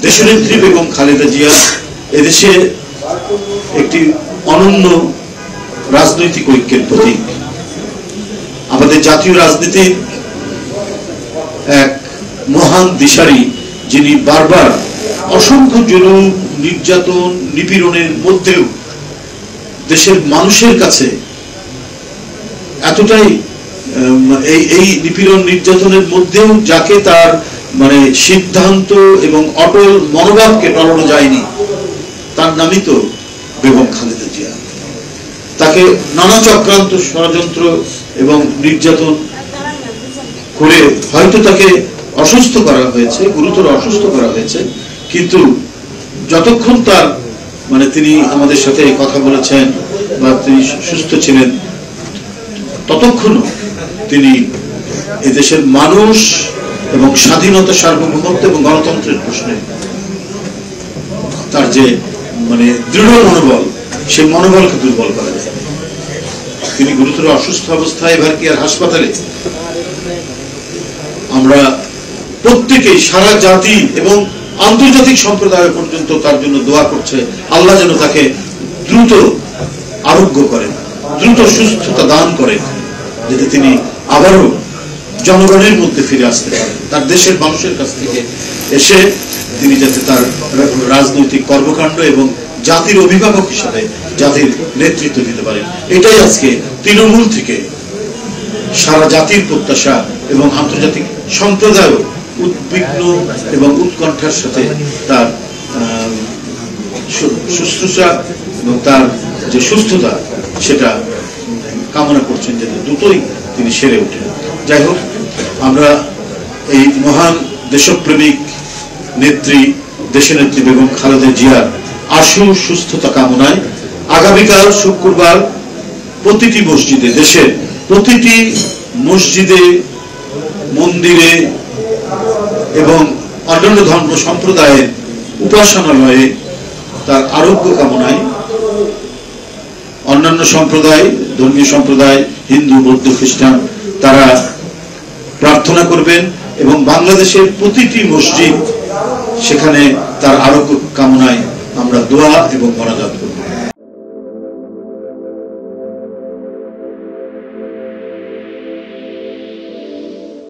দেশনেত্রী বেগম খালেদা জিয়া এদেশে একটি অনন্য রাজনৈতিক ঐক্যের প্রতীক। আমাদের জাতীয় রাজনীতির এক মহান দিশারি, যিনি বারবার অসংখ্য জুলুম, নির্যাতন, নিপীড়নের মধ্যেও দেশের মানুষের কাছে এতটাই এই নিপীড়ন নির্যাতনের মধ্যেও যাকে তার সিদ্ধান্ত এবং অটল মনোভাবকে টলানো যায়নি, তার নামই তো বেগম খালেদা জিয়া। তাকে নানা চক্রান্ত, ষড়যন্ত্র এবং নির্যাতন করে হয়তো তাকে অসুস্থ করা হয়েছে, গুরুতর অসুস্থ করা হয়েছে, কিন্তু যতক্ষণ তার তিনি আমাদের সাথে কথা বলেছেন বা তিনি সুস্থ ছিলেন, ততক্ষণ তিনি এদেশের মানুষ এবং স্বাধীনতা, সার্বভৌমত্ব এবং গণতন্ত্রের প্রশ্নে তার যে দৃঢ় মনোবল, সেই মনোবলকে দুর্বল করা যায়। তিনি গুরুতর অসুস্থ অবস্থায় ভারকিয়ার হাসপাতালে। আমরা প্রত্যেকেই, সারা জাতি এবং আন্তর্জাতিক সম্প্রদায় পর্যন্ত তার জন্য দোয়া করছে, আল্লাহ যেন তাকে দ্রুত আরোগ্য করেন, দ্রুত সুস্থতা দান করেন, যাতে তিনি আবারও জনগণের মধ্যে ফিরে আসতে পারেন, তার দেশের মানুষের কাছ থেকে এসে তিনি যাতে তার রাজনৈতিক কর্মকাণ্ড এবং জাতির অভিভাবক হিসাবে জাতির নেতৃত্ব দিতে পারেন। এটাই আজকে তৃণমূল থেকে সারা জাতির প্রত্যাশা, এবং আন্তর্জাতিক সম্প্রদায় উদ্বিগ্ন এবং উৎকণ্ঠার সাথে তার শুশ্রূষা এবং তার যে সুস্থতা সেটা কামনা করছেন, যাতে দ্রুতই তিনি সেরে ওঠেন। যাই হোক, আমরা এই মহান দেশপ্রেমিক নেত্রী, দেশনেত্রী বেগম খালেদা জিয়ার আশু সুস্থতা কামনায় আগামীকাল শুক্রবার প্রতিটি মসজিদে, দেশের প্রতিটি মসজিদে, মন্দিরে এবং অন্যান্য ধর্ম সম্প্রদায়ের উপাসনালয়ে তার আরোগ্য কামনায় অন্যান্য সম্প্রদায়, ধর্মীয় সম্প্রদায়, হিন্দু, বৌদ্ধ, খ্রিস্টান, তারা প্রার্থনা করবেন এবং বাংলাদেশের প্রতিটি মসজিদ, সেখানে তার আরোগ্য কামনায় আমরা দোয়া এবং মোনাজাত করব।